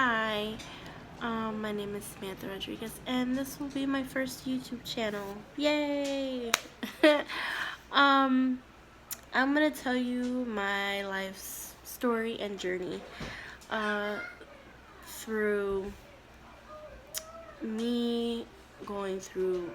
Hi, my name is Samantha Rodriguez, and this will be my first YouTube channel. Yay! um, I'm gonna tell you my life's story and journey uh, through me going through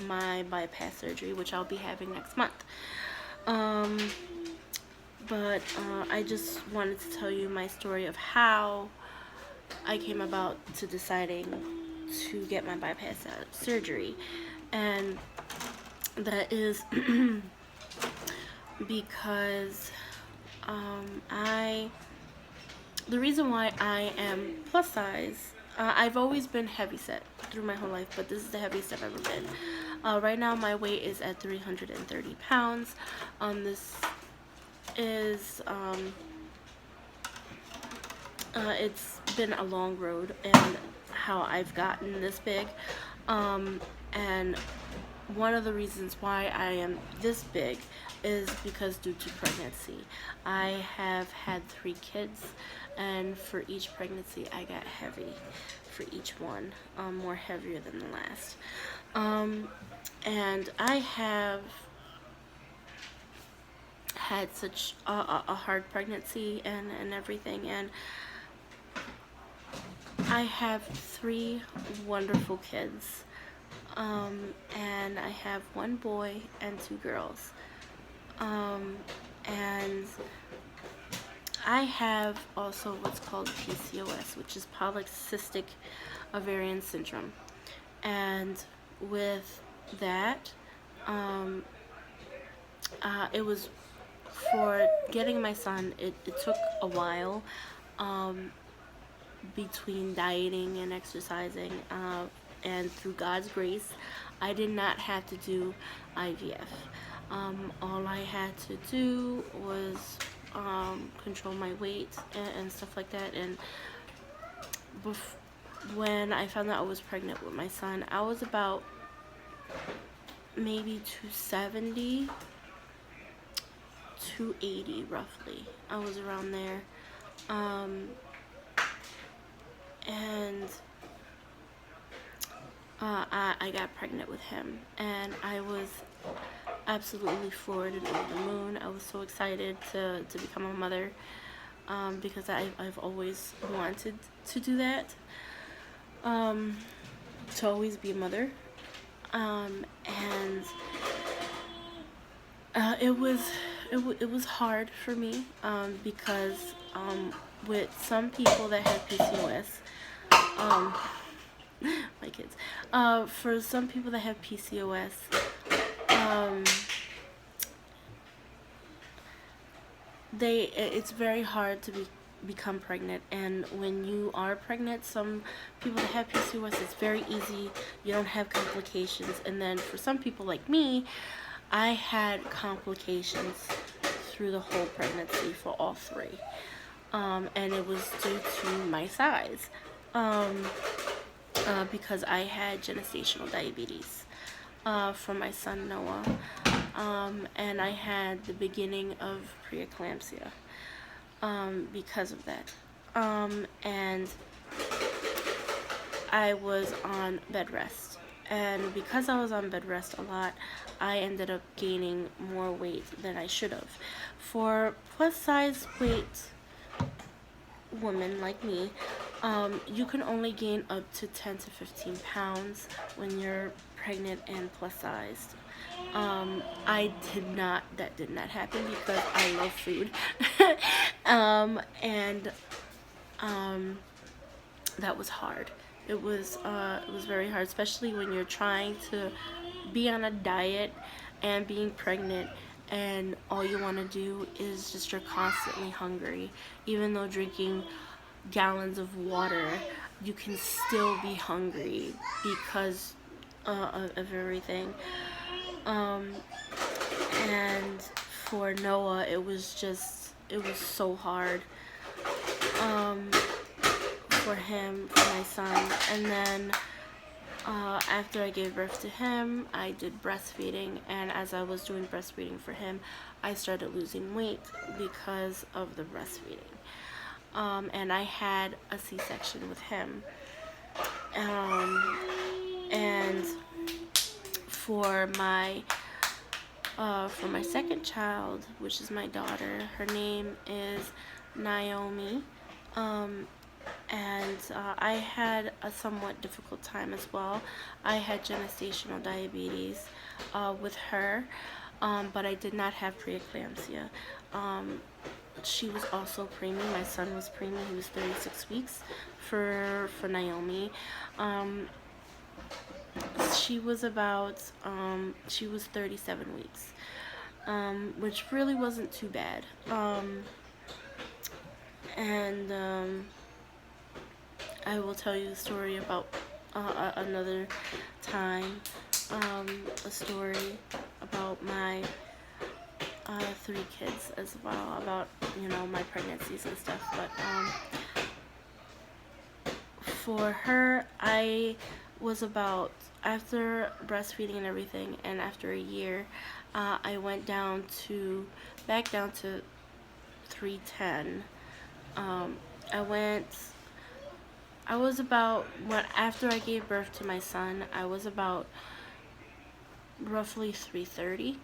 my bypass surgery, which I'll be having next month. Um, but I just wanted to tell you my story of how I came about to deciding to get my bypass surgery, and that is because I the reason why I am plus size. I've always been heavy set through my whole life, but this is the heaviest I've ever been. Right now, my weight is at 330 pounds. This is it's been a long road and how I've gotten this big. And one of the reasons why I am this big is because due to pregnancy. I have had 3 kids, and for each pregnancy I got heavy for each one, more heavier than the last. And I have had such a hard pregnancy and everything, and I have 3 wonderful kids, and I have 1 boy and 2 girls, and I have also what's called PCOS, which is polycystic ovarian syndrome, and with that, it was for getting my son. It took a while. Between dieting and exercising, and through God's grace, I did not have to do IVF. All I had to do was control my weight and stuff like that. And when I found out I was pregnant with my son, I was about maybe 270, 280 roughly. I was around there. And I got pregnant with him, and I was absolutely floored and over the moon. I was so excited to become a mother, because I've always wanted to do that, to always be a mother. And it was hard for me, because with some people that have PCOS, my kids, for some people that have PCOS, it's very hard to become pregnant. And when you are pregnant, some people that have PCOS, it's very easy, you don't have complications. And then for some people like me, I had complications through the whole pregnancy for all 3, and it was due to my size, because I had gestational diabetes from my son Noah, and I had the beginning of preeclampsia because of that, and I was on bed rest. And because I was on bed rest a lot, I ended up gaining more weight than I should have. For plus size weight women like me, you can only gain up to 10 to 15 pounds when you're pregnant and plus sized. That did not happen because I love food. And that was hard. It was very hard, especially when you're trying to be on a diet and being pregnant, and all you want to do is just, you're constantly hungry. Even though drinking gallons of water, you can still be hungry because of everything. And for Noah, it was so hard, for him, for my son. And then after I gave birth to him, I did breastfeeding, and as I was doing breastfeeding for him, I started losing weight because of the breastfeeding. and I had a C-section with him. And for my second child, which is my daughter, her name is Naomi. And I had a somewhat difficult time as well. I had gestational diabetes with her, but I did not have preeclampsia. She was also preemie. My son was preemie. He was 36 weeks for Naomi. She was 37 weeks, which really wasn't too bad. And I will tell you a story about another time, a story about my 3 kids as well, about, my pregnancies and stuff. But for her, I was after breastfeeding and everything, and after a year, I went back down to 310. After I gave birth to my son, I was about roughly 330.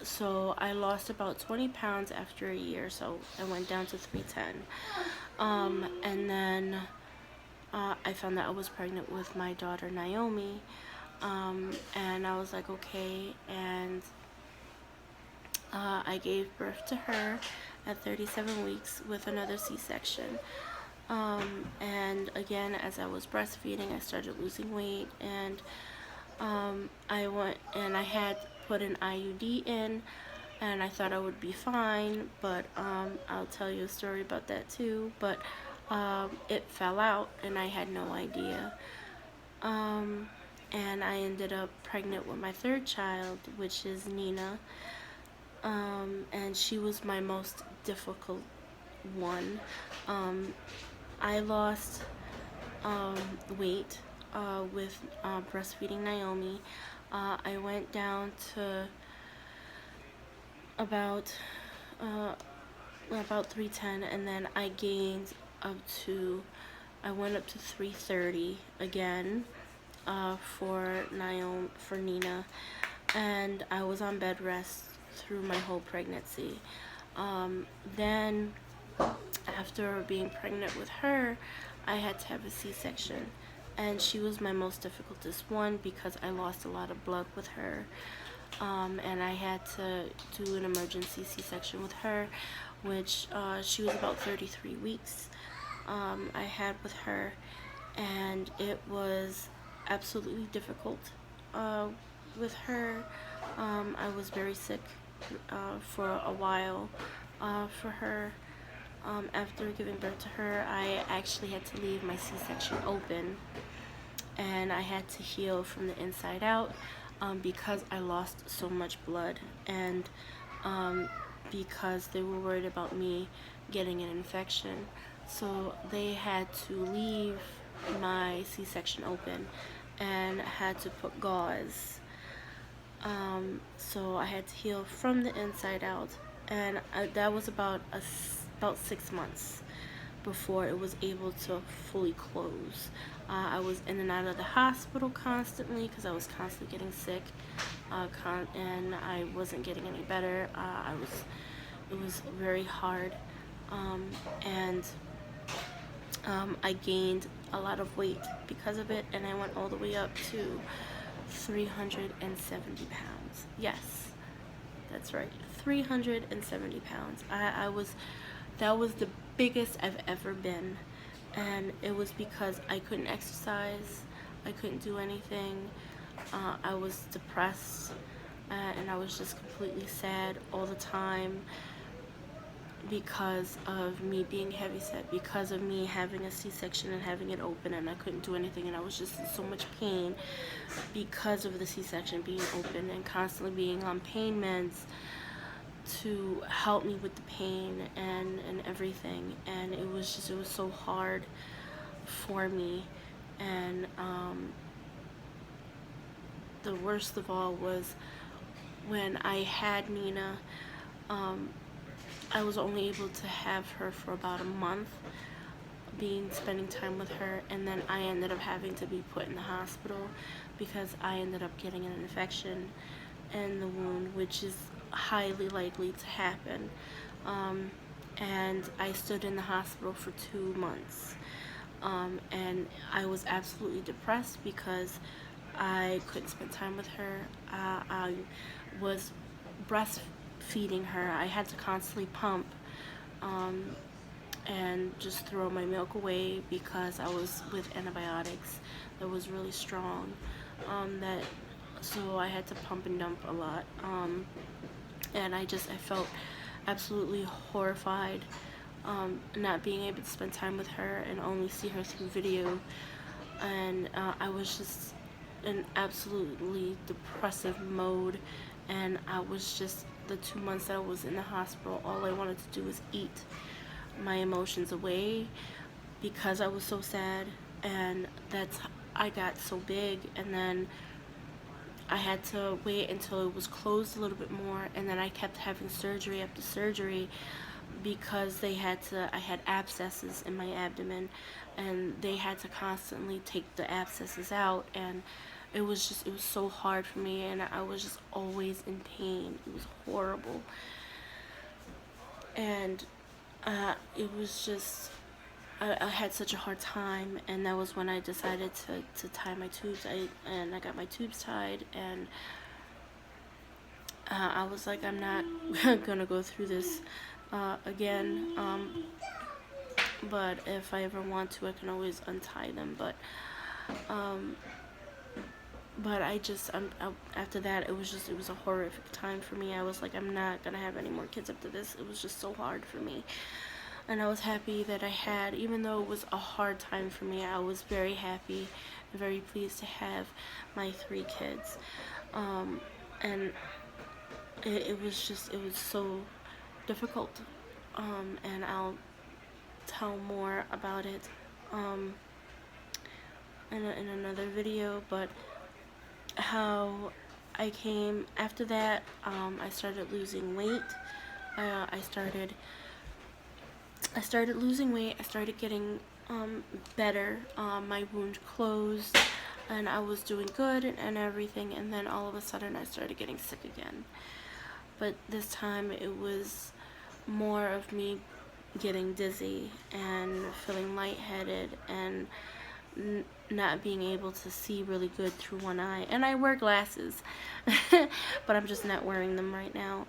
So I lost about 20 pounds after a year, so I went down to 310. And then I found that I was pregnant with my daughter Naomi, and I was like, okay, and I gave birth to her at 37 weeks with another C-section. And again, as I was breastfeeding, I started losing weight, and I had put an IUD in, and I thought I would be fine, but I'll tell you a story about that too. But it fell out, and I had no idea. And I ended up pregnant with my third child, which is Nina. And she was my most difficult one. I lost weight with breastfeeding Naomi. I went down to about 310, and then I went up to 330 again for Nina, and I was on bed rest through my whole pregnancy. Then after being pregnant with her, I had to have a C-section, and she was my most difficultest one because I lost a lot of blood with her, and I had to do an emergency C-section with her, which she was about 33 weeks I had with her, and it was absolutely difficult with her. I was very sick for a while for her. After giving birth to her, I actually had to leave my C-section open, and I had to heal from the inside out because I lost so much blood, and because they were worried about me getting an infection. So they had to leave my C-section open and had to put gauze. So I had to heal from the inside out, and that was about 6 months before it was able to fully close. I was in and out of the hospital constantly because I was constantly getting sick, and I wasn't getting any better. It was very hard, and I gained a lot of weight because of it, and I went all the way up to 370 pounds. Yes, that's right, 370 pounds. That was the biggest I've ever been, and it was because I couldn't exercise, I couldn't do anything, I was depressed, and I was just completely sad all the time because of me being heavyset, because of me having a C-section and having it open, and I couldn't do anything, and I was just in so much pain because of the C-section being open and constantly being on pain meds to help me with the pain and everything. And it was so hard for me. And the worst of all was when I had Nina, I was only able to have her for about a month, spending time with her, and then I ended up having to be put in the hospital because I ended up getting an infection in the wound, which is highly likely to happen. And I stood in the hospital for 2 months. And I was absolutely depressed because I couldn't spend time with her. I was breastfeeding her. I had to constantly pump and just throw my milk away because I was with antibiotics that was really strong. So I had to pump and dump a lot. And I felt absolutely horrified, not being able to spend time with her and only see her through video. And I was just in absolutely depressive mode, and I was just, the 2 months that I was in the hospital, all I wanted to do was eat my emotions away because I was so sad. And I got so big, and then I had to wait until it was closed a little bit more, and then I kept having surgery after surgery because I had abscesses in my abdomen, and they had to constantly take the abscesses out, and it was so hard for me, and I was just always in pain. It was horrible. And it was just, I had such a hard time, and that was when I decided to tie my tubes. I got my tubes tied, and I was like, I'm not gonna go through this again. But if I ever want to, I can always untie them. But after that, it was a horrific time for me. I was like, I'm not gonna have any more kids after this. It was just so hard for me. And I was happy that I had, even though it was a hard time for me, I was very happy and very pleased to have my 3 kids. And it was so difficult. And I'll tell more about it in another video. But how I came after that, I started losing weight. I started losing weight. I started getting better. My wound closed, and I was doing good and everything. And then all of a sudden, I started getting sick again. But this time, it was more of me getting dizzy and feeling lightheaded and not being able to see really good through one eye. And I wear glasses, but I'm just not wearing them right now.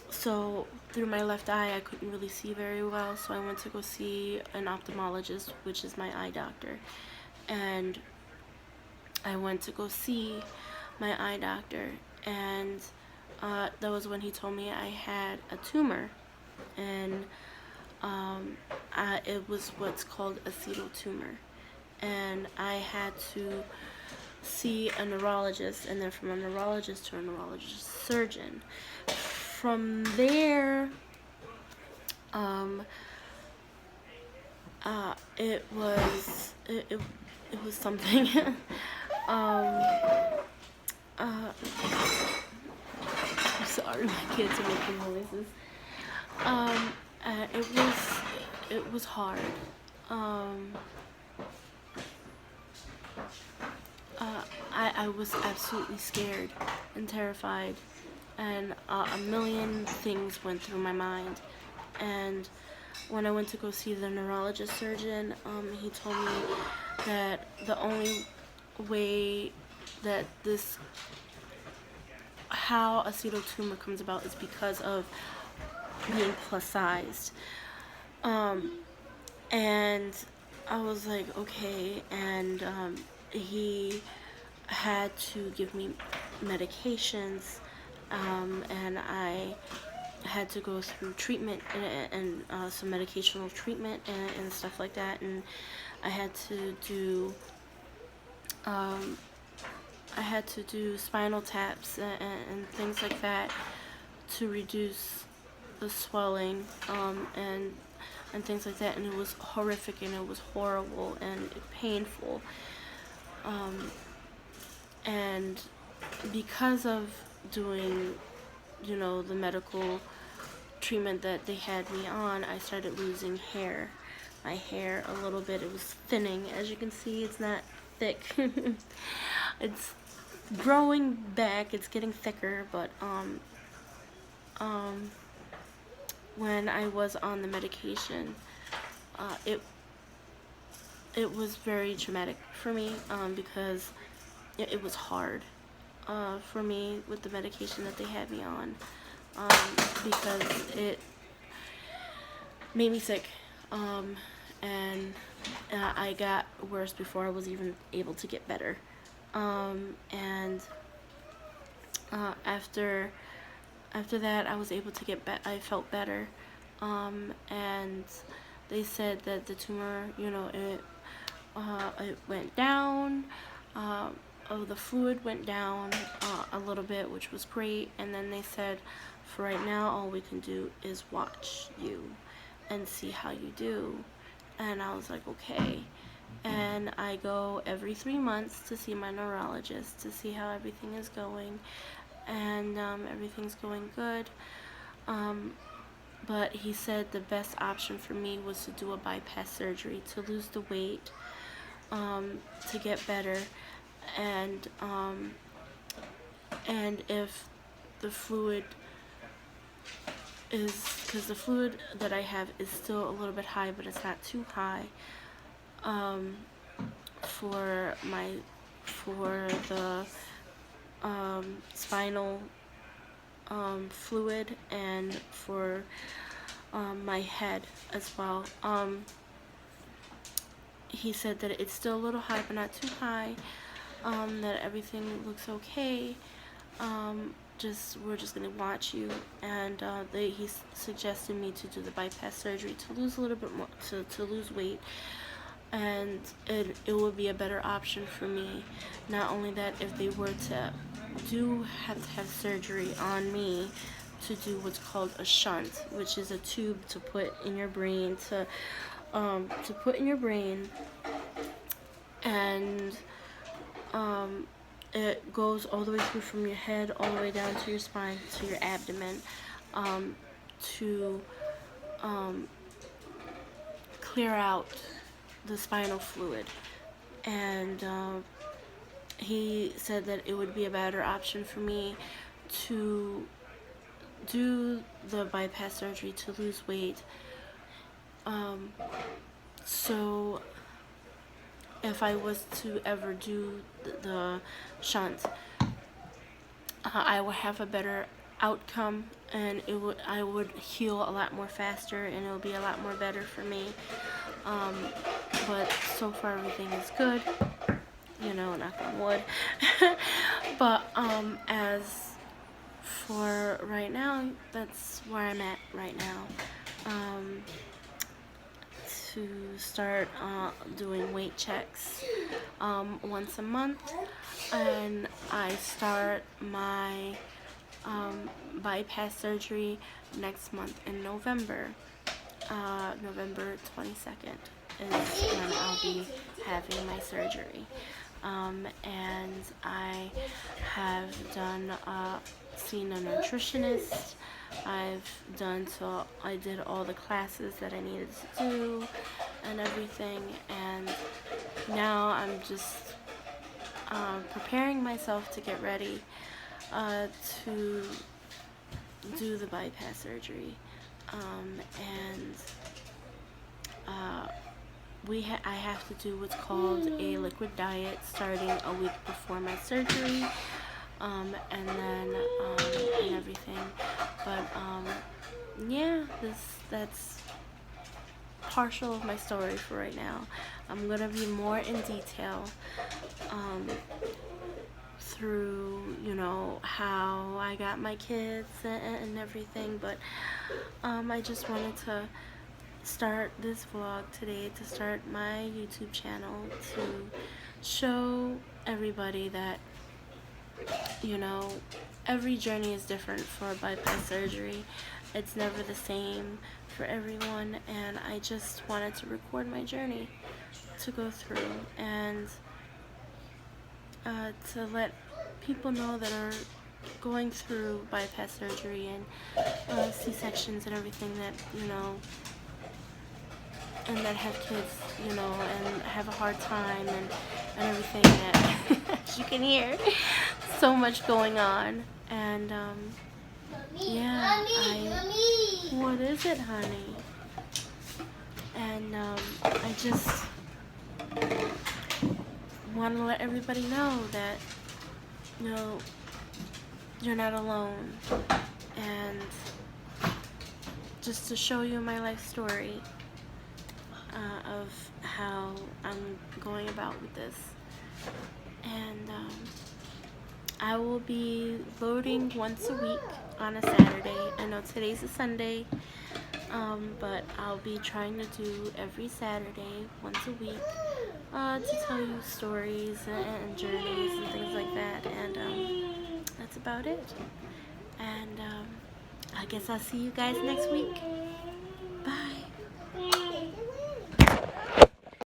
So through my left eye, I couldn't really see very well, so I went to go see an ophthalmologist, which is my eye doctor. And I went to go see my eye doctor, and that was when he told me I had a tumor, and it was what's called acetal tumor. And I had to see a neurologist, and then from a neurologist to a neurologist surgeon. From there, it was something. I'm sorry, my kids are making noises. It was hard. I was absolutely scared and terrified, and a million things went through my mind. And when I went to go see the neurologist surgeon, he told me that the only way that how acetal tumor comes about is because of being plus sized. And I was like, okay. And he had to give me medications, and I had to go through treatment and some medicational treatment and stuff like that. And I had to do spinal taps and things like that to reduce the swelling and things like that. And it was horrific, and it was horrible and painful. And because of doing, the medical treatment that they had me on, I started losing hair. My hair a little bit. It was thinning. As you can see, it's not thick. It's growing back. It's getting thicker, but when I was on the medication, it was very traumatic for me, because it was hard for me with the medication that they had me on, because it made me sick, and I got worse before I was even able to get better, and after that I was able to get I felt better, and they said that the tumor, it went down, the fluid went down a little bit, which was great, and then they said for right now all we can do is watch you and see how you do. And I was like, okay. And I go every 3 months to see my neurologist to see how everything is going, and everything's going good, but he said the best option for me was to do a bypass surgery to lose the weight, to get better, and if the fluid is, because the fluid that I have is still a little bit high, but it's not too high, for the spinal fluid, and for my head as well. He said that it's still a little high, but not too high, that everything looks okay, we're just gonna watch you, and he suggested me to do the bypass surgery to lose a little bit more, to lose weight, and it would be a better option for me. Not only that, if they were to have surgery on me to do what's called a shunt, which is a tube to put in your brain, and it goes all the way through from your head all the way down to your spine, to your abdomen, to clear out the spinal fluid. And he said that it would be a better option for me to do the bypass surgery to lose weight. So if I was to ever do the shunt, I would have a better outcome, and I would heal a lot more faster, and it would be a lot more better for me. But so far everything is good, knock on wood. But as for right now, that's where I'm at right now. To start doing weight checks once a month, and I start my bypass surgery next month in November. November 22nd is when I'll be having my surgery, and I have seen a nutritionist. I did all the classes that I needed to do and everything, and now I'm just preparing myself to get ready to do the bypass surgery, and I have to do what's called a liquid diet starting a week before my surgery, and then and everything. But yeah, that's partial of my story for right now. I'm gonna be more in detail through how I got my kids and everything, but I just wanted to start this vlog today, to start my YouTube channel, to show everybody that every journey is different for bypass surgery. It's never the same for everyone, and I just wanted to record my journey to go through, and to let people know that are going through bypass surgery and C-sections and everything that, you know, and that have kids, you know, and have a hard time and everything that, as you can hear, so much going on. And, yeah, what is it, honey? And, I just want to let everybody know that, you know, you're not alone. And just to show you my life story of how I'm going about with this. And I will be loading once a week on a Saturday. I know today's a Sunday, but I'll be trying to do every Saturday, once a week, to tell you stories and journeys and things like that. And that's about it. And I guess I'll see you guys next week.